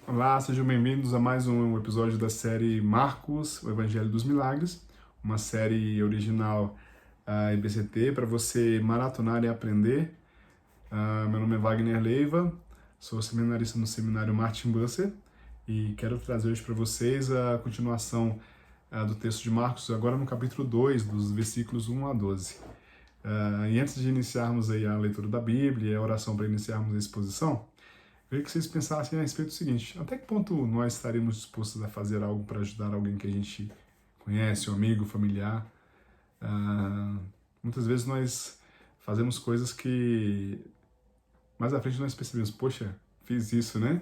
Olá, sejam bem-vindos a mais um episódio da série Marcos, o Evangelho dos Milagres, uma série original IBCT para você maratonar e aprender. Meu nome é Wagner Leiva, sou seminarista no seminário Martin Busser e quero trazer hoje para vocês a continuação do texto de Marcos, agora no capítulo 2, dos versículos 1 a 12. E antes de iniciarmos aí a leitura da Bíblia e a oração para iniciarmos a exposição, eu queria que vocês pensassem a respeito do seguinte: até que ponto nós estaríamos dispostos a fazer algo para ajudar alguém que a gente conhece, um amigo, familiar? Muitas vezes nós fazemos coisas que mais à frente nós percebemos, poxa, fiz isso, né?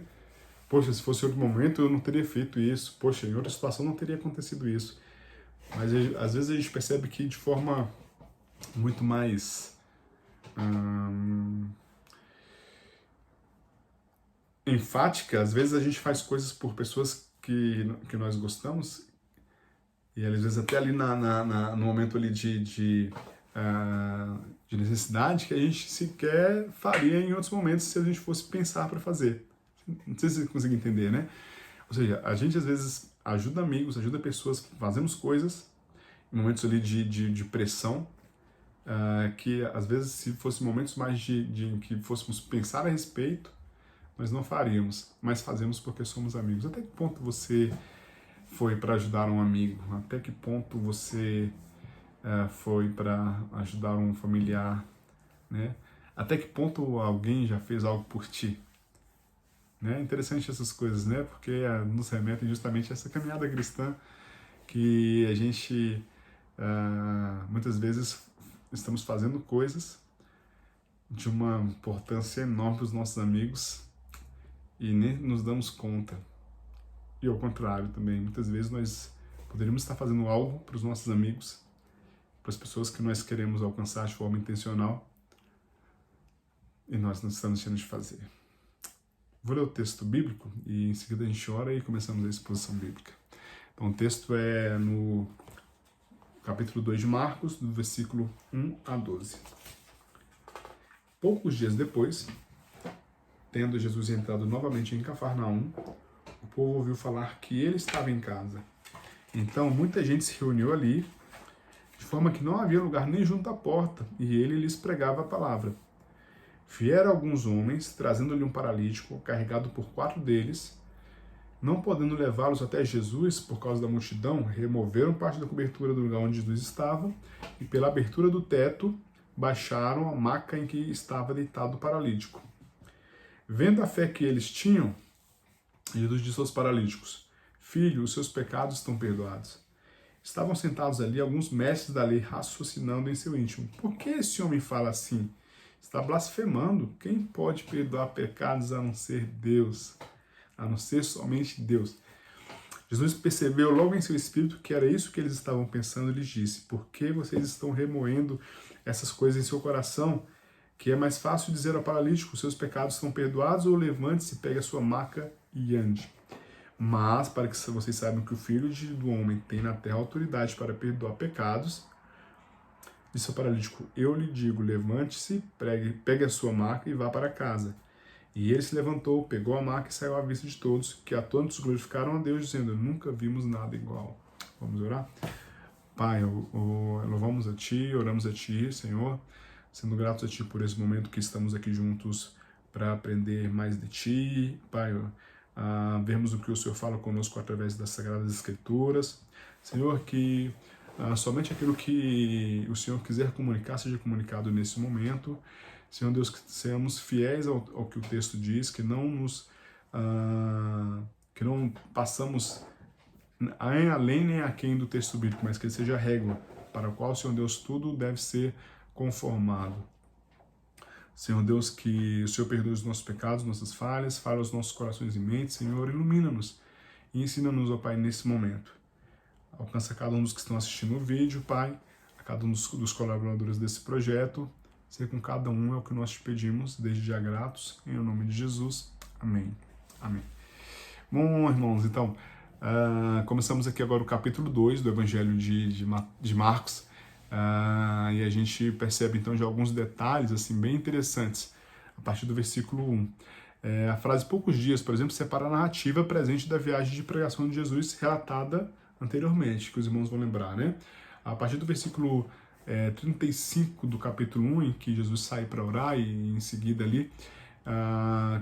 Poxa, se fosse outro momento eu não teria feito isso. Poxa, em outra situação não teria acontecido isso. Mas às vezes a gente percebe que de forma muito mais enfática, às vezes a gente faz coisas por pessoas que nós gostamos e às vezes até ali no momento ali de necessidade que a gente sequer faria em outros momentos se a gente fosse pensar para fazer. Não sei se você consegue entender, né? Ou seja, a gente às vezes ajuda amigos, ajuda pessoas, fazemos coisas em momentos ali de pressão, que às vezes se fossem momentos mais de que fôssemos pensar a respeito, nós não faríamos, mas fazemos porque somos amigos. Até que ponto você foi para ajudar um amigo? Até que ponto você foi para ajudar um familiar, né? Até que ponto alguém já fez algo por ti? Né? Interessante essas coisas, né? Porque nos remetem justamente a essa caminhada cristã que a gente muitas vezes estamos fazendo coisas de uma importância enorme para os nossos amigos e nem nos damos conta. E ao contrário também, muitas vezes nós poderíamos estar fazendo algo para os nossos amigos, para as pessoas que nós queremos alcançar de forma intencional, e nós não estamos deixando de fazer. Vou ler o texto bíblico e em seguida a gente ora e começamos a exposição bíblica. Então o texto é no capítulo 2 de Marcos, do versículo 1 a 12. Poucos dias depois, tendo Jesus entrado novamente em Cafarnaum, o povo ouviu falar que ele estava em casa. Então muita gente se reuniu ali, de forma que não havia lugar nem junto à porta, e ele lhes pregava a palavra. Vieram alguns homens, trazendo-lhe um paralítico, carregado por 4 deles. Não podendo levá-los até Jesus por causa da multidão, removeram parte da cobertura do lugar onde Jesus estava, e pela abertura do teto, baixaram a maca em que estava deitado o paralítico. Vendo a fé que eles tinham, Jesus disse aos paralíticos: Filho, os seus pecados estão perdoados. Estavam sentados ali alguns mestres da lei raciocinando em seu íntimo: por que esse homem fala assim? Está blasfemando. Quem pode perdoar pecados a não ser Deus? A não ser somente Deus. Jesus percebeu logo em seu espírito que era isso que eles estavam pensando e lhes disse: por que vocês estão remoendo essas coisas em seu coração? Que é mais fácil dizer ao paralítico: seus pecados estão perdoados, ou levante-se, pegue a sua maca e ande. Mas, para que vocês saibam que o Filho do Homem tem na terra autoridade para perdoar pecados, disse ao paralítico: eu lhe digo, levante-se, pegue a sua maca e vá para casa. E ele se levantou, pegou a maca e saiu à vista de todos, que atônitos glorificaram a Deus, dizendo: nunca vimos nada igual. Vamos orar? Pai, louvamos a Ti, oramos a Ti, Senhor, sendo gratos a Ti por esse momento que estamos aqui juntos para aprender mais de Ti, Pai, vermos o que o Senhor fala conosco através das Sagradas Escrituras. Senhor, que somente aquilo que o Senhor quiser comunicar seja comunicado nesse momento. Senhor Deus, que sejamos fiéis ao que o texto diz, que não passamos nem além nem aquém do texto bíblico, mas que ele seja a régua para a qual, Senhor Deus, tudo deve ser conformado. Senhor Deus, que o Senhor perdoe os nossos pecados, nossas falhas, fale aos nossos corações e mentes, Senhor, ilumina-nos e ensina-nos, ó Pai, nesse momento. Alcança cada um dos que estão assistindo o vídeo, Pai, a cada um dos colaboradores desse projeto. Ser com cada um é o que nós te pedimos, desde já gratos, em nome de Jesus. Amém. Amém. Bom, irmãos, então, começamos aqui agora o capítulo 2 do Evangelho de Marcos, e a gente percebe então já alguns detalhes assim bem interessantes a partir do versículo 1. A frase poucos dias, por exemplo, separa a narrativa presente da viagem de pregação de Jesus relatada anteriormente, que os irmãos vão lembrar, né? A partir do versículo 35 do capítulo 1, em que Jesus sai para orar, e em seguida ali,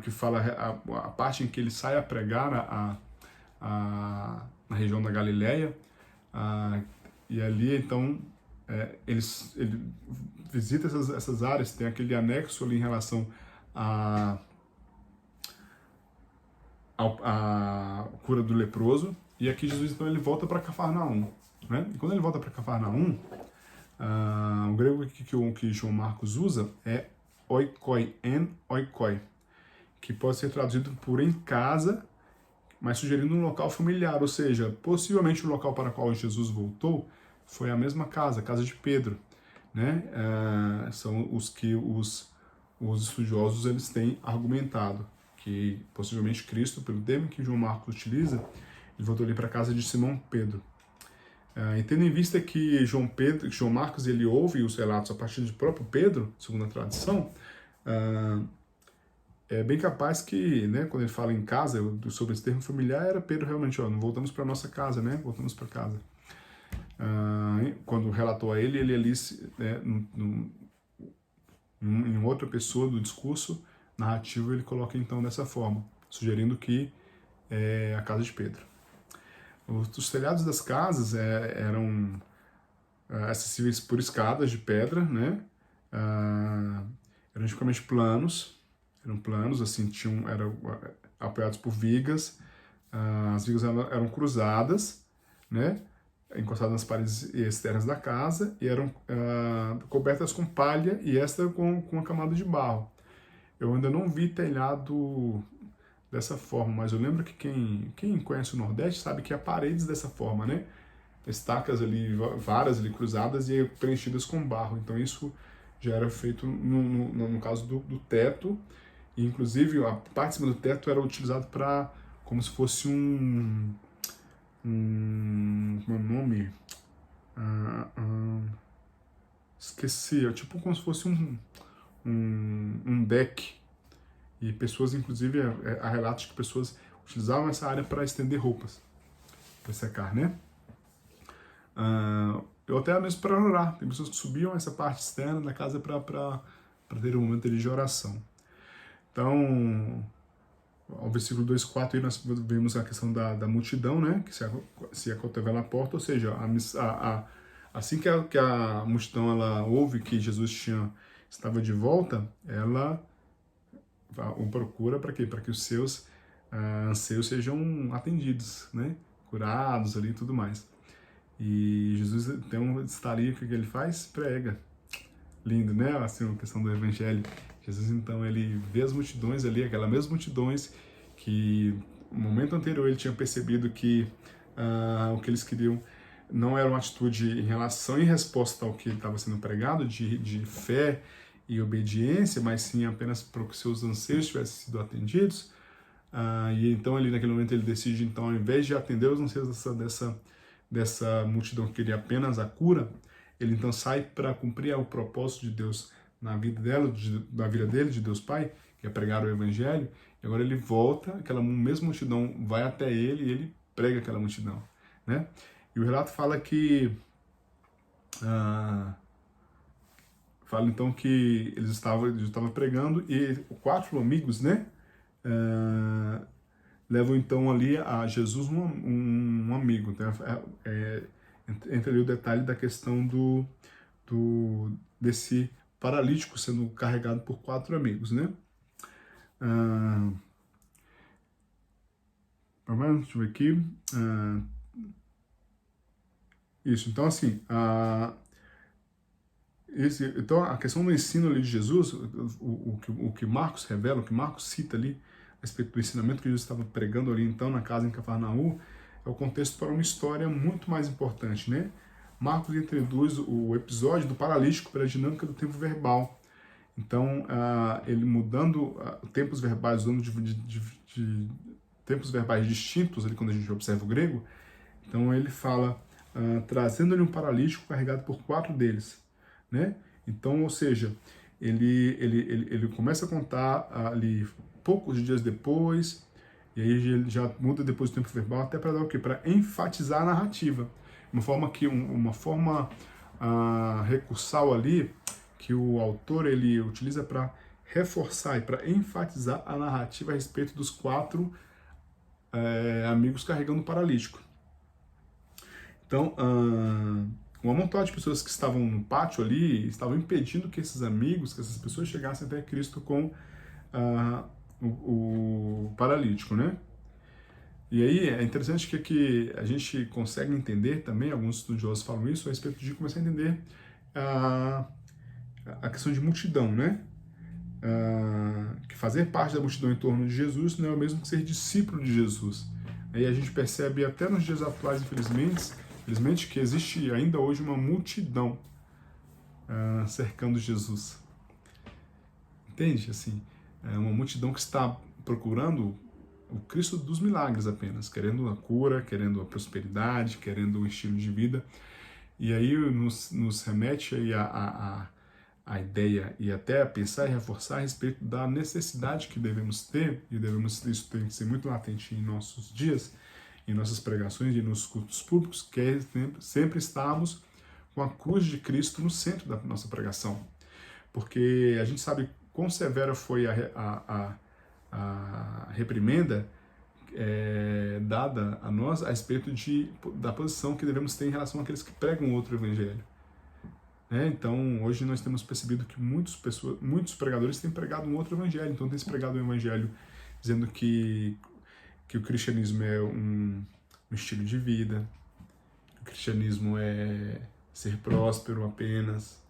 que fala a parte em que ele sai a pregar na região da Galileia, e ali então ele visita essas áreas, tem aquele anexo ali em relação à cura do leproso, e aqui Jesus então ele volta para Cafarnaum, né? E quando ele volta para Cafarnaum, o grego que João Marcos usa é oikoi, que pode ser traduzido por em casa, mas sugerindo um local familiar, ou seja, possivelmente o local para o qual Jesus voltou foi a mesma casa, a casa de Pedro, né? São os que os estudiosos eles têm argumentado, que possivelmente Cristo, pelo termo que João Marcos utiliza, ele voltou ali para a casa de Simão Pedro. E tendo em vista que João Marcos ele ouve os relatos a partir de próprio Pedro, segundo a tradição, é bem capaz que, né, quando ele fala em casa, sobre esse termo familiar, era Pedro realmente, não voltamos para nossa casa, né, voltamos para casa. Quando relatou a ele ali, né, em outra pessoa do discurso narrativo, ele coloca então dessa forma, sugerindo que é a casa de Pedro. Os telhados das casas eram acessíveis por escadas de pedra, né? Eram tipicamente planos, assim, eram apoiados por vigas. As vigas eram cruzadas, né? Encostadas nas paredes externas da casa, e eram cobertas com palha e esta com uma camada de barro. Eu ainda não vi telhado dessa forma, mas eu lembro que quem conhece o Nordeste sabe que há paredes dessa forma, né? Estacas ali, varas ali cruzadas e preenchidas com barro. Então isso já era feito no caso do teto, e inclusive a parte de cima do teto era utilizado para, como se fosse como é o nome? Esqueci, tipo como se fosse um deck. E pessoas, inclusive, há relatos que pessoas utilizavam essa área para estender roupas, para secar, né? Eu até mesmo para orar. Tem pessoas que subiam essa parte externa da casa para ter um momento de oração. Então, ao versículo 2:4 aí nós vemos a questão da multidão, né? Que se aconteceu na porta, ou seja, assim que a multidão ela ouve que Jesus estava de volta, ela o procura para quê? Para que os seus anseios sejam atendidos, né? Curados ali e tudo mais. E Jesus então está ali, o que ele faz? Prega. Lindo, né? Assim, a questão do evangelho. Jesus então ele vê as multidões ali, aquelas mesmas multidões que no momento anterior ele tinha percebido que o que eles queriam não era uma atitude em relação e resposta ao que estava sendo pregado, de fé e obediência, mas sim apenas para que seus anseios tivessem sido atendidos. E então ele naquele momento ele decide, então, ao invés de atender os anseios dessa multidão que queria apenas a cura, ele então sai para cumprir o propósito de Deus na vida na vida dele, de Deus Pai, que é pregar o evangelho. E agora ele volta, aquela mesma multidão vai até ele e ele prega aquela multidão, né? E o relato fala que fala então que eles estavam pregando e 4 amigos, né, levam então ali a Jesus um amigo. Então, entra ali o detalhe da questão desse paralítico sendo carregado por 4 amigos, né? Deixa eu ver aqui. Isso, então assim, então a questão do ensino ali de Jesus, o que Marcos revela, o que Marcos cita ali a respeito do ensinamento que Jesus estava pregando ali então na casa em Cafarnaum, é o contexto para uma história muito mais importante, né? Marcos introduz o episódio do paralítico pela dinâmica do tempo verbal. Então, ele mudando tempos verbais, usando de tempos verbais distintos, ali quando a gente observa o grego, então ele fala, trazendo-lhe um paralítico carregado por 4 deles, né? Então, ou seja, ele começa a contar ali poucos dias depois, e aí ele já muda depois do tempo verbal, até para dar o quê? Para enfatizar a narrativa. Uma forma recursal ali, que o autor ele utiliza para reforçar e para enfatizar a narrativa a respeito dos 4 amigos carregando o paralítico. Então, um amontoado de pessoas que estavam no pátio ali estavam impedindo que esses amigos, que essas pessoas chegassem até Cristo com o paralítico, né? E aí é interessante que aqui a gente consegue entender também, alguns estudiosos falam isso, a respeito de começar a entender a questão de multidão, né? Que fazer parte da multidão em torno de Jesus não é o mesmo que ser discípulo de Jesus. Aí a gente percebe até nos dias atuais, infelizmente, que existe ainda hoje uma multidão cercando Jesus. Entende? Assim, é uma multidão que está procurando o Cristo dos milagres apenas, querendo a cura, querendo a prosperidade, querendo o estilo de vida. E aí nos remete aí a ideia e até a pensar e reforçar a respeito da necessidade que devemos ter, e isso tem que ser muito latente em nossos dias, em nossas pregações e nos cultos públicos, que é sempre estarmos com a cruz de Cristo no centro da nossa pregação. Porque a gente sabe quão severa foi a reprimenda dada a nós a respeito da posição que devemos ter em relação àqueles que pregam outro evangelho. Então, hoje nós temos percebido que muitos pregadores têm pregado um outro evangelho. Então, tem se pregado um evangelho dizendo que o cristianismo é um estilo de vida, o cristianismo é ser próspero apenas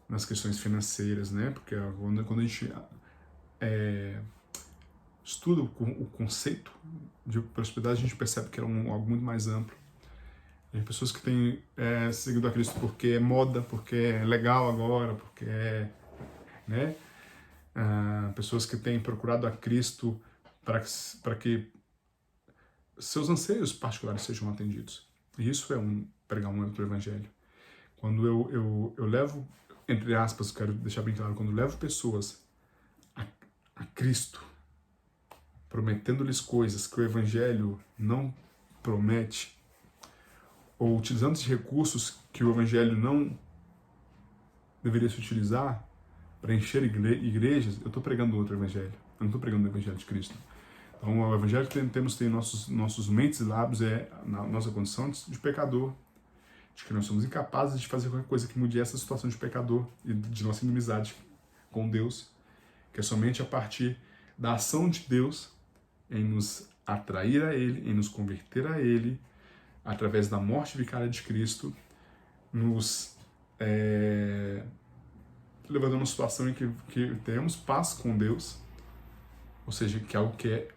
nas questões financeiras, né? Porque quando a gente estuda o conceito de prosperidade, a gente percebe que é algo muito mais amplo. Tem pessoas que têm seguido a Cristo porque é moda, porque é legal agora, porque né? Pessoas que têm procurado a Cristo para que seus anseios particulares sejam atendidos. E isso é pregar um outro evangelho. Quando eu levo, entre aspas, quero deixar bem claro, quando eu levo pessoas a Cristo, prometendo-lhes coisas que o evangelho não promete, ou utilizando esses recursos que o evangelho não deveria se utilizar para encher igrejas, eu estou pregando outro evangelho. Eu não estou pregando o evangelho de Cristo. Então, o evangelho que temos que ter em nossos mentes e lábios é na nossa condição de pecador, de que nós somos incapazes de fazer qualquer coisa que mude essa situação de pecador e de nossa inimizade com Deus, que é somente a partir da ação de Deus em nos atrair a Ele, em nos converter a Ele, através da morte vicária de Cristo, nos levando a uma situação em que tenhamos paz com Deus, ou seja, que é algo que é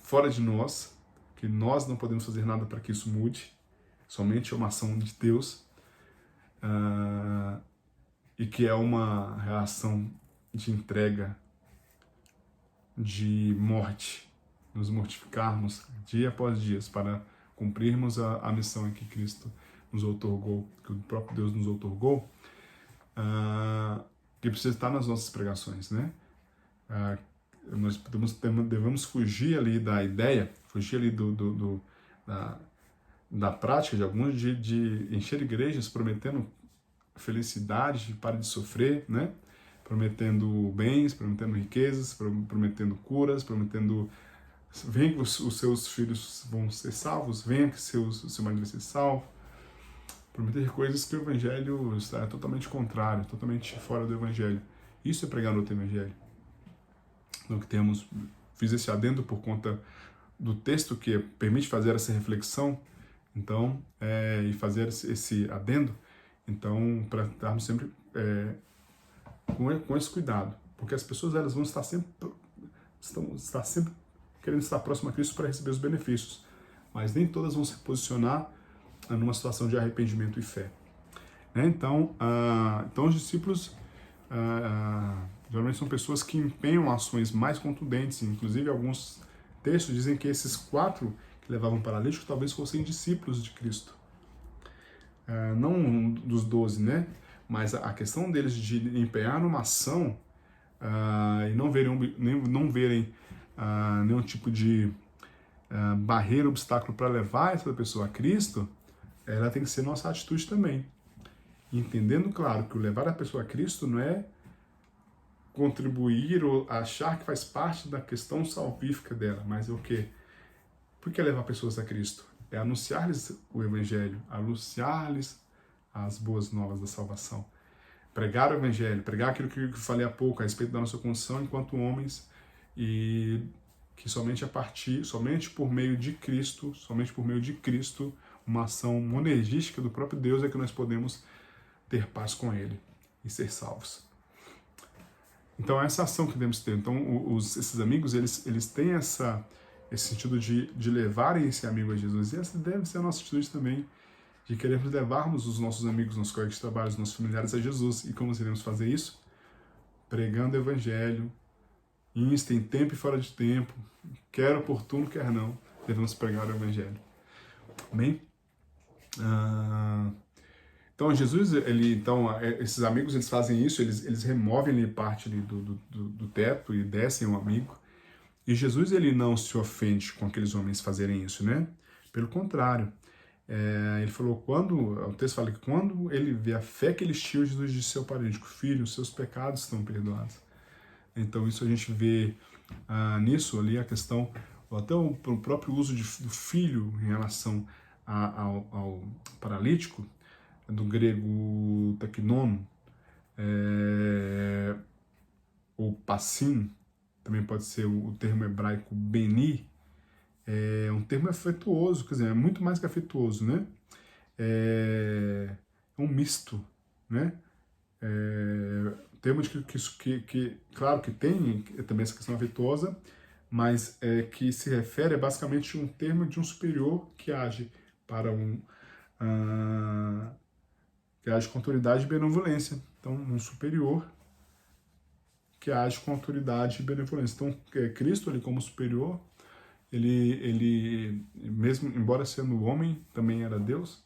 fora de nós, que nós não podemos fazer nada para que isso mude, somente é uma ação de Deus, e que é uma reação de entrega, de morte, nos mortificarmos dia após dia para cumprirmos a missão que Cristo nos outorgou, que o próprio Deus nos outorgou, que precisa estar nas nossas pregações, né? Nós devemos fugir ali da ideia, fugir ali da prática de alguns de encher igrejas prometendo felicidade, pare de sofrer, né? Prometendo bens, prometendo riquezas, prometendo curas, prometendo venha que os seus filhos vão ser salvos, venha que o seu marido vai ser salvo. Prometer coisas que o evangelho está totalmente contrário, totalmente fora do evangelho. Isso é pregar no outro evangelho. Então, fiz esse adendo por conta do texto que permite fazer essa reflexão, então, e fazer esse adendo, então, para estarmos sempre com esse cuidado, porque as pessoas elas vão estar sempre querendo estar próximo a Cristo para receber os benefícios, mas nem todas vão se posicionar numa situação de arrependimento e fé. Então os discípulos geralmente são pessoas que empenham ações mais contundentes, inclusive alguns textos dizem que esses 4 que levavam paralítico talvez fossem discípulos de Cristo, não dos 12, né? mas a questão deles de empenhar numa ação e não verem nenhum tipo de barreira, obstáculo para levar essa pessoa a Cristo, ela tem que ser nossa atitude também. Entendendo, claro, que o levar a pessoa a Cristo não é contribuir ou achar que faz parte da questão salvífica dela, mas é o quê? Por que levar pessoas a Cristo? É anunciar-lhes o Evangelho, anunciar-lhes as boas novas da salvação. Pregar o Evangelho, pregar aquilo que eu falei há pouco a respeito da nossa condição enquanto homens, e que somente por meio de Cristo, uma ação monergística do próprio Deus é que nós podemos ter paz com Ele e ser salvos. Então essa ação que devemos ter. Então esses amigos, eles têm esse sentido de levarem esse amigo a Jesus, e essa deve ser a nossa atitude também, de queremos levarmos os nossos amigos, nossos colegas de trabalho, os nossos familiares a Jesus. E como iremos fazer isso? Pregando o Evangelho, em tempo e fora de tempo, quer oportuno, quer não, devemos pregar o Evangelho. Amém? Então Jesus, esses amigos, eles fazem isso, eles removem ali parte ali do teto e descem o amigo. E Jesus, ele não se ofende com aqueles homens fazerem isso, né? Pelo contrário, ele falou, o texto fala que quando ele vê a fé que eles tinham, Jesus disse ao paralítico: filho, os seus pecados estão perdoados. Então isso a gente vê nisso ali a questão, até o próprio uso do filho em relação ao paralítico, do grego taknon, ou passim, também pode ser o termo hebraico beni, é um termo afetuoso, quer dizer, é muito mais que afetuoso, né? É um misto, né? Termo que claro que tem também essa questão afetuosa, mas que se refere basicamente a um termo de um superior que age para que age com autoridade e benevolência. Então, um superior que age com autoridade e benevolência. Então, Cristo, ele como superior, ele mesmo embora sendo homem, também era Deus.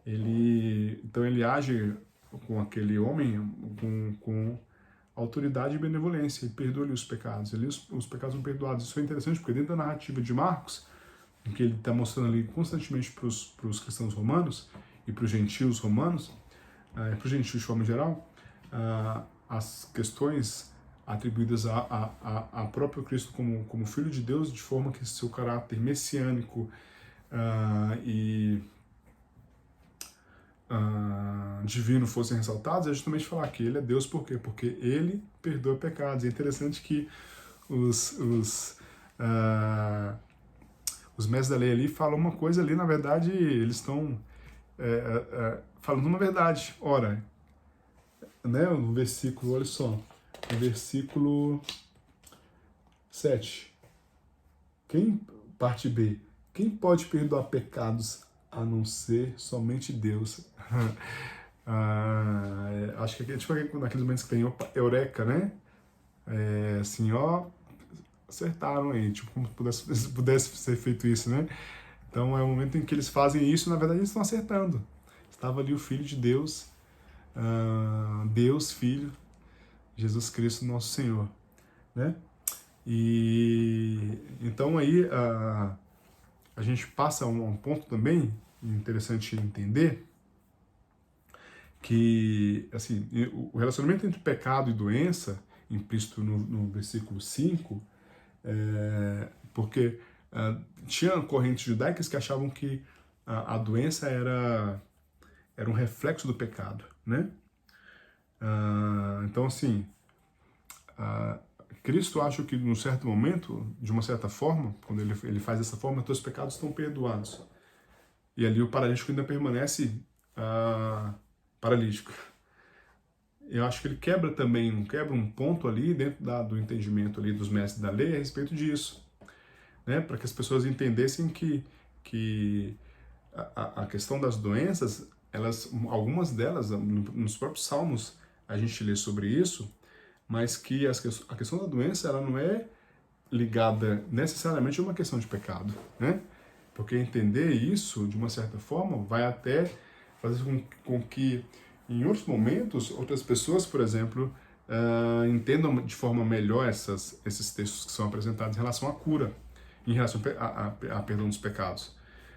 Então ele age com aquele homem com autoridade e benevolência, e perdoa-lhe os pecados. Os pecados são perdoados. Isso é interessante porque dentro da narrativa de Marcos, em que ele está mostrando ali constantemente para os cristãos romanos e para os gentios romanos, para os gentios de forma geral, as questões atribuídas a próprio Cristo como Filho de Deus, de forma que seu caráter messiânico e divino fossem ressaltados, é justamente falar que ele é Deus. Por quê? Porque ele perdoa pecados. E é interessante que os mestres da lei ali falam uma coisa ali, na verdade, eles estão falando uma verdade. Ora, né, no versículo, olha só, no versículo 7, parte B, quem pode perdoar pecados a não ser somente Deus? Acho que é tipo naqueles momentos que tem eureka, né? Assim, ó, acertaram aí, tipo, como se pudesse ser feito isso, né? Então é o momento em que eles fazem isso, na verdade eles estão acertando. Estava ali o Filho de Deus, Deus Filho, Jesus Cristo, nosso Senhor, né? E então aí a gente passa a um ponto também interessante entender, que assim, o relacionamento entre pecado e doença, implícito no versículo 5, porque tinha correntes judaicas que achavam que a doença era um reflexo do pecado, né? Então, assim, Cristo acha que, num certo momento, de uma certa forma, quando ele faz dessa forma, teus pecados estão perdoados. E ali o paralítico ainda permanece paralítico. Eu acho que ele quebra um ponto ali dentro do entendimento ali dos mestres da lei a respeito disso, né? Para que as pessoas entendessem que a questão das doenças, algumas delas, nos próprios Salmos, a gente lê sobre isso, mas que a questão da doença, ela não é ligada necessariamente a uma questão de pecado, né? Porque entender isso, de uma certa forma, vai até fazer com que Em outros momentos, outras pessoas, por exemplo, entendam de forma melhor esses textos que são apresentados em relação à cura, em relação a perdão dos pecados.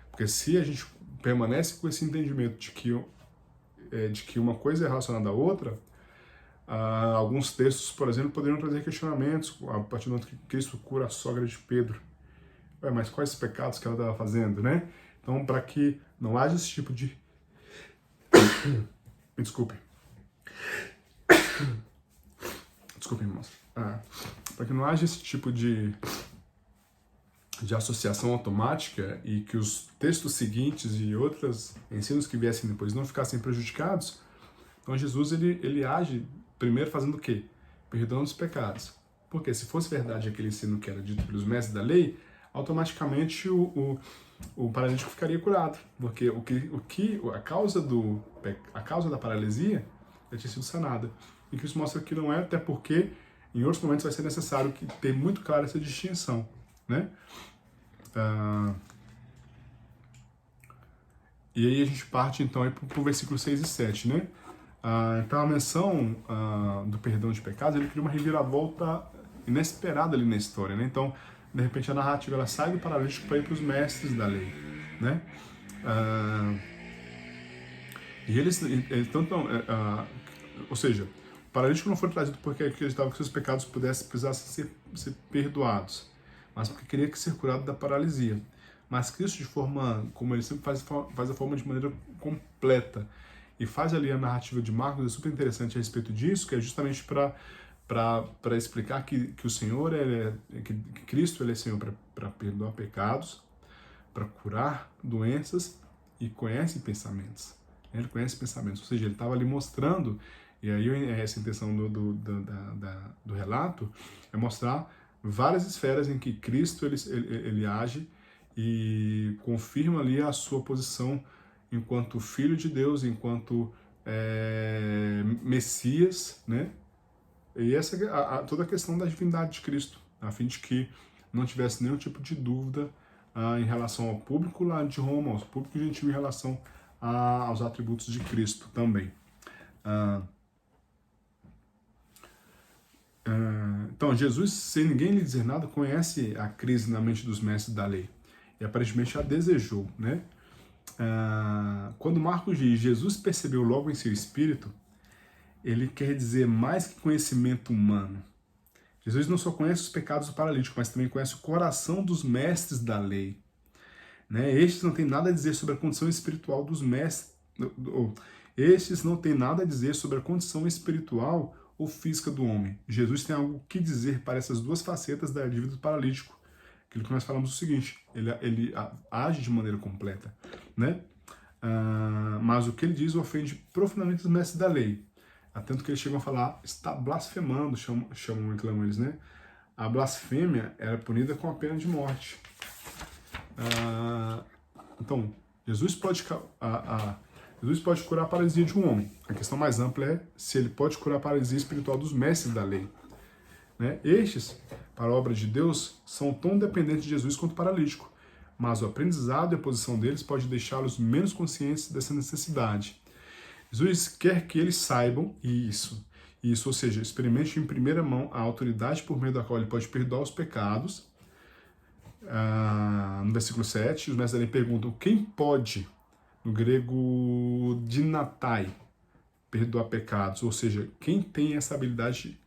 Porque se a gente permanece com esse entendimento de que uma coisa é relacionada à outra, alguns textos, por exemplo, poderiam trazer questionamentos a partir do momento que Cristo cura a sogra de Pedro. Mas quais pecados que ela estava fazendo, né? Então, para que não haja esse tipo de... Me desculpe. Desculpe, irmãos. Para que não haja esse tipo de associação automática e que os textos seguintes e outros ensinos que viessem depois não ficassem prejudicados, então Jesus ele age primeiro fazendo o quê? Perdoando os pecados. Porque se fosse verdade aquele ensino que era dito pelos mestres da lei, automaticamente o paralítico ficaria curado, porque a causa da paralisia já tinha sido sanada. E que isso mostra que não é, até porque em outros momentos vai ser necessário ter muito clara essa distinção, né? E aí a gente parte então para o versículo 6 e 7, né? Então a menção do perdão de pecados, ele cria uma reviravolta inesperada ali na história, né? Então, de repente a narrativa ela sai do paralítico para ir para os mestres da lei, né? E eles ou seja, o paralítico não foi trazido porque acreditava que seus pecados precisassem ser perdoados, mas porque queria ser curado da paralisia. Mas Cristo, de forma, como ele sempre faz a forma de maneira completa, e faz ali a narrativa de Marcos, é super interessante a respeito disso, que é justamente para explicar que o Senhor, que Cristo ele é Senhor para perdoar pecados, para curar doenças e conhece pensamentos. Ele conhece pensamentos, ou seja, ele estava ali mostrando, e aí essa intenção do relato é mostrar várias esferas em que Cristo ele age e confirma ali a sua posição enquanto Filho de Deus, enquanto Messias, né? E essa toda a questão da divindade de Cristo, a fim de que não tivesse nenhum tipo de dúvida em relação ao público lá de Roma, ao público gentil em relação aos atributos de Cristo também. Então, Jesus, sem ninguém lhe dizer nada, conhece a crise na mente dos mestres da lei e aparentemente a desejou, né? Quando Marcos diz Jesus percebeu logo em seu espírito, ele quer dizer mais que conhecimento humano. Jesus não só conhece os pecados do paralítico, mas também conhece o coração dos mestres da lei, né? Estes não têm nada a dizer sobre a condição espiritual dos mestres. Estes não têm nada a dizer sobre a condição espiritual ou física do homem. Jesus tem algo que dizer para essas duas facetas da vida do paralítico. Aquilo que nós falamos é o seguinte, ele age de maneira completa, né? Mas o que ele diz ofende profundamente os mestres da lei. Tanto que eles chegam a falar, está blasfemando, reclamam eles, né? A blasfêmia era punida com a pena de morte. Então, Jesus pode curar a paralisia de um homem. A questão mais ampla é se ele pode curar a paralisia espiritual dos mestres da lei, né? Estes, para a obra de Deus, são tão dependentes de Jesus quanto o paralítico, mas o aprendizado e a posição deles pode deixá-los menos conscientes dessa necessidade. Jesus quer que eles saibam isso, ou seja, experimente em primeira mão a autoridade por meio da qual ele pode perdoar os pecados. No versículo 7, os mestres da lei perguntam quem pode, no grego dinatai, perdoar pecados, ou seja, quem tem essa habilidade.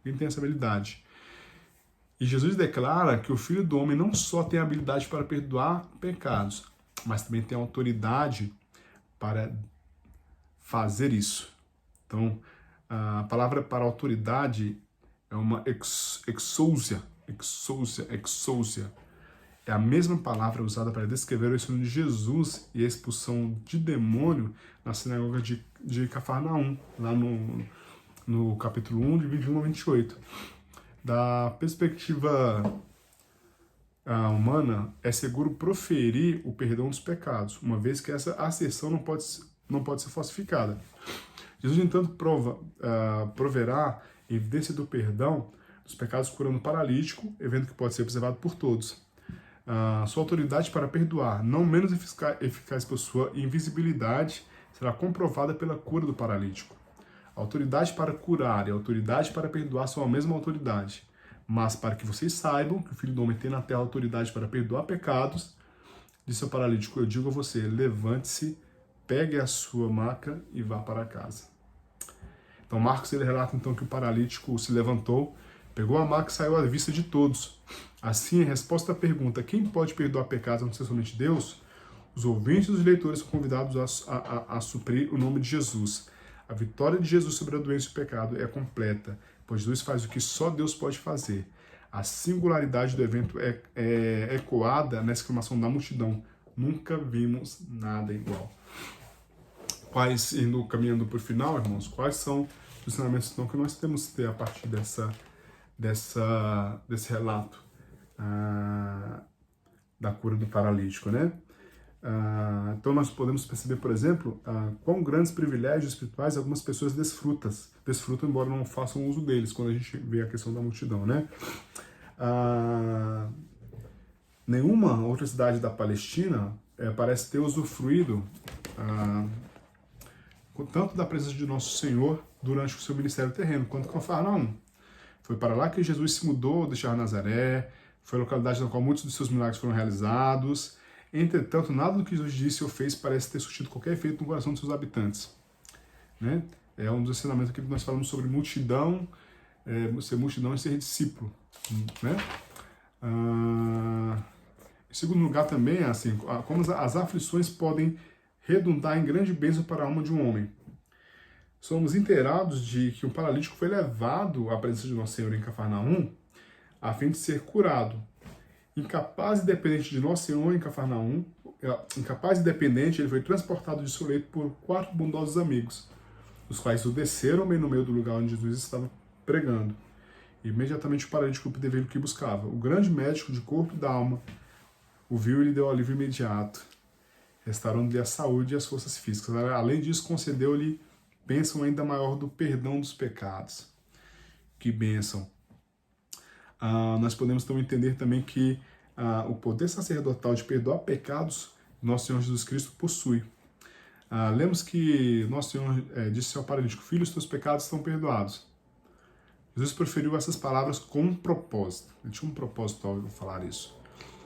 E Jesus declara que o Filho do Homem não só tem a habilidade para perdoar pecados, mas também tem a autoridade para fazer isso. Então, a palavra para autoridade é uma exousia. É a mesma palavra usada para descrever o ensino de Jesus e a expulsão de demônio na sinagoga de Cafarnaum, lá no capítulo 1, de 21 a 28. Da perspectiva humana, é seguro proferir o perdão dos pecados, uma vez que essa asserção não pode ser falsificada. Jesus, no entanto, proverá evidência do perdão dos pecados curando o paralítico, evento que pode ser observado por todos. Sua autoridade para perdoar, não menos eficaz por sua invisibilidade, será comprovada pela cura do paralítico. A autoridade para curar e a autoridade para perdoar são a mesma autoridade. Mas para que vocês saibam que o Filho do Homem tem na terra autoridade para perdoar pecados, disse ao paralítico: eu digo a você, levante-se, pegue a sua maca e vá para casa. Então Marcos ele relata então que o paralítico se levantou, pegou a maca e saiu à vista de todos. Assim, em resposta à pergunta, quem pode perdoar pecados a não ser somente Deus? Os ouvintes e os leitores são convidados a suprir o nome de Jesus. A vitória de Jesus sobre a doença e o pecado é completa, pois Jesus faz o que só Deus pode fazer. A singularidade do evento é ecoada na exclamação da multidão: nunca vimos nada igual. Caminhando para o final, irmãos, quais são os ensinamentos então, que nós temos que ter a partir desse relato da cura do paralítico, né? Então nós podemos perceber, por exemplo, quão grandes privilégios espirituais algumas pessoas desfrutam, embora não façam uso deles, quando a gente vê a questão da multidão, né? Nenhuma outra cidade da Palestina parece ter usufruído tanto da presença de Nosso Senhor durante o seu ministério terreno, quanto Cafarnaum. Foi para lá que Jesus se mudou, deixar Nazaré, foi a localidade na qual muitos dos seus milagres foram realizados. Entretanto, nada do que Jesus disse ou fez parece ter surtido qualquer efeito no coração dos seus habitantes. Né? É um dos ensinamentos que nós falamos sobre multidão, ser multidão e ser discípulo. Né? Em segundo lugar também, assim, como as aflições podem redundar em grande bênção para a alma de um homem. Somos inteirados de que um paralítico foi levado à presença de Nosso Senhor em Cafarnaum a fim de ser curado. Incapaz e dependente de Nosso Senhor em Cafarnaum, ele foi transportado de seu leito por 4 bondosos amigos, os quais o desceram bem no meio do lugar onde Jesus estava pregando. Imediatamente o paralítico obteve o que buscava. O grande médico de corpo e da alma o viu e lhe deu alívio imediato, restaurando-lhe a saúde e as forças físicas. Além disso, concedeu-lhe bênção ainda maior do perdão dos pecados. Que bênção! Nós podemos então entender também que o poder sacerdotal de perdoar pecados Nosso Senhor Jesus Cristo possui. Lemos que Nosso Senhor disse ao paralítico: filho, os teus pecados estão perdoados. Jesus proferiu essas palavras com um propósito. Ele tinha um propósito ao falar isso.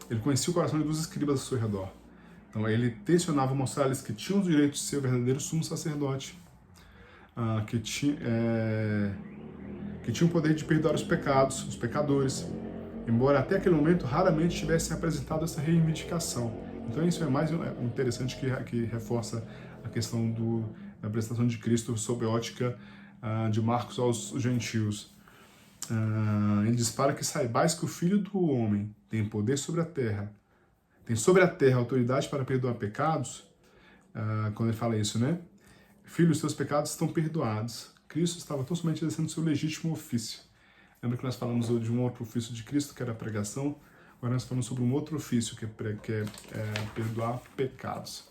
Ele conhecia o coração dos escribas ao seu redor. Então ele tensionava mostrar-lhes que tinham o direito de ser o verdadeiro sumo sacerdote, que tinha o poder de perdoar os pecados, os pecadores, embora até aquele momento raramente tivessem apresentado essa reivindicação. Então isso é mais interessante que reforça a questão da apresentação de Cristo sob a ótica de Marcos aos gentios. Ele diz: para que saibais que o Filho do Homem tem poder sobre a terra, tem sobre a terra autoridade para perdoar pecados. Quando ele fala isso, né? Filho, os teus pecados estão perdoados. Cristo estava tão somente exercendo seu legítimo ofício. Lembra que nós falamos de um outro ofício de Cristo, que era a pregação? Agora nós falamos sobre um outro ofício, que é perdoar pecados.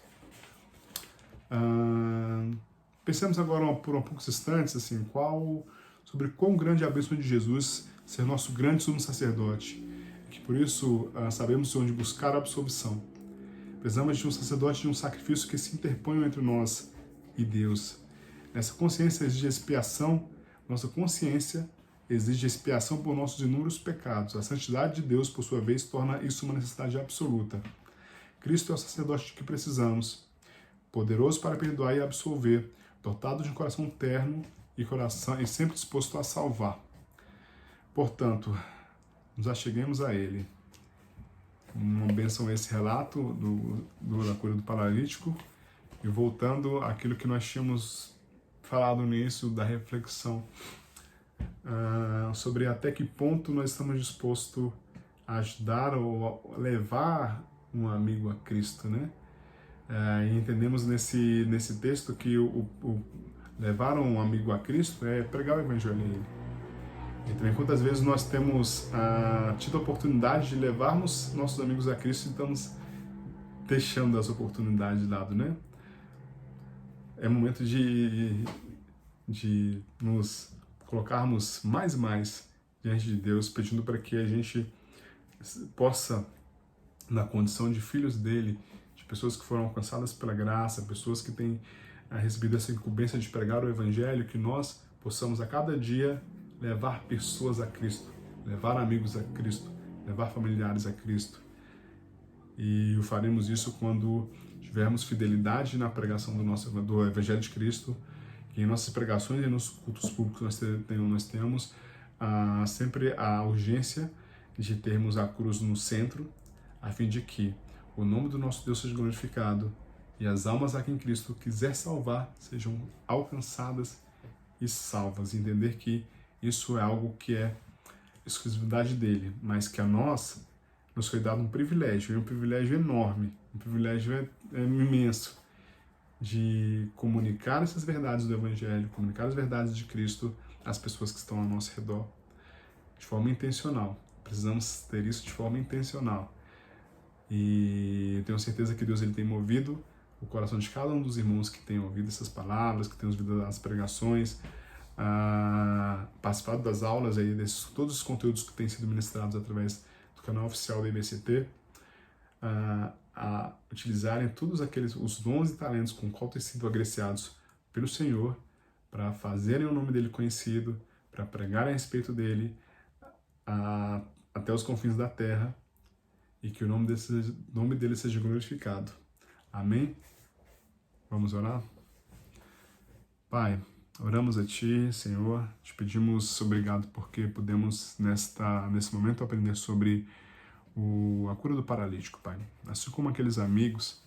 Pensemos agora por poucos instantes assim, sobre quão grande é a bênção de Jesus ser nosso grande sumo sacerdote, que por isso sabemos onde buscar a absolvição. Precisamos de um sacerdote, de um sacrifício que se interponha entre nós e Deus. Essa consciência exige expiação, nossa consciência exige expiação por nossos inúmeros pecados. A santidade de Deus, por sua vez, torna isso uma necessidade absoluta. Cristo é o sacerdote de que precisamos, poderoso para perdoar e absolver, dotado de um coração terno e sempre disposto a salvar. Portanto, nos acheguemos a Ele. Uma bênção esse relato da cura do paralítico. E voltando àquilo que nós tínhamos falado no início da reflexão, sobre até que ponto nós estamos dispostos a ajudar ou levar um amigo a Cristo, né? E entendemos nesse texto que o levar um amigo a Cristo é pregar o Evangelho a ele. E também quantas vezes nós temos tido a oportunidade de levarmos nossos amigos a Cristo e estamos deixando essa oportunidade de lado, né? É momento de nos colocarmos mais e mais diante de Deus, pedindo para que a gente possa, na condição de filhos dele, de pessoas que foram alcançadas pela graça, pessoas que têm recebido essa incumbência de pregar o Evangelho, que nós possamos a cada dia levar pessoas a Cristo, levar amigos a Cristo, levar familiares a Cristo. E faremos isso quando tivermos fidelidade na pregação do Evangelho de Cristo, que em nossas pregações e nos cultos públicos nós temos sempre a urgência de termos a cruz no centro, a fim de que o nome do nosso Deus seja glorificado e as almas a quem Cristo quiser salvar sejam alcançadas e salvas. Entender que isso é algo que é exclusividade dele, mas que a nós nos foi dado um privilégio enorme, um privilégio imenso de comunicar essas verdades do Evangelho, comunicar as verdades de Cristo às pessoas que estão ao nosso redor, de forma intencional. Precisamos ter isso de forma intencional. E eu tenho certeza que Deus ele tem movido o coração de cada um dos irmãos que tem ouvido essas palavras, que tem ouvido as pregações, participado das aulas, aí, todos os conteúdos que têm sido ministrados através do canal oficial da IBCT, a utilizarem todos os dons e talentos com qual têm sido agraciados pelo Senhor para fazerem o nome dele conhecido, para pregar a respeito dele até os confins da terra, e que o nome dele seja glorificado. Amém? Vamos orar? Pai, oramos a Ti, Senhor, te pedimos obrigado porque podemos nesse momento aprender sobre a cura do paralítico, Pai. Assim como aqueles amigos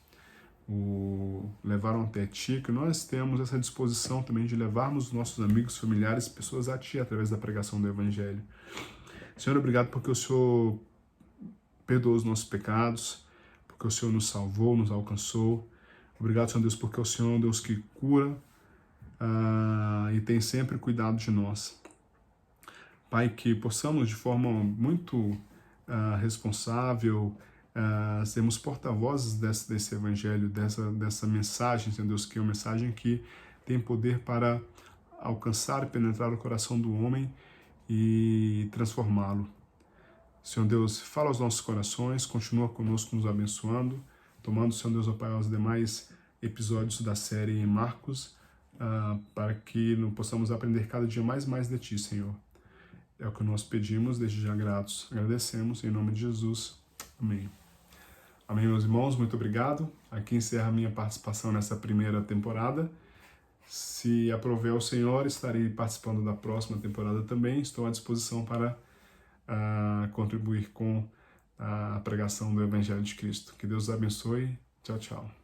o levaram até Ti, que nós temos essa disposição também de levarmos nossos amigos, familiares, pessoas a Ti através da pregação do Evangelho. Senhor, obrigado porque o Senhor perdoou os nossos pecados, porque o Senhor nos salvou, nos alcançou. Obrigado, Senhor Deus, porque o Senhor é um Deus que cura e tem sempre cuidado de nós. Pai, que possamos de forma muito responsável sermos porta-vozes desse Evangelho, dessa mensagem, Senhor Deus, que é uma mensagem que tem poder para alcançar e penetrar o coração do homem e transformá-lo. Senhor Deus, fala aos nossos corações, continua conosco nos abençoando, tomando, Senhor Deus, ó Pai, os demais episódios da série em Marcos, para que possamos aprender cada dia mais de Ti, Senhor. É o que nós pedimos, desde já gratos. Agradecemos, em nome de Jesus. Amém. Amém, meus irmãos, muito obrigado. Aqui encerra a minha participação nessa primeira temporada. Se aprover o Senhor, estarei participando da próxima temporada também. Estou à disposição para contribuir com a pregação do Evangelho de Cristo. Que Deus os abençoe. Tchau, tchau.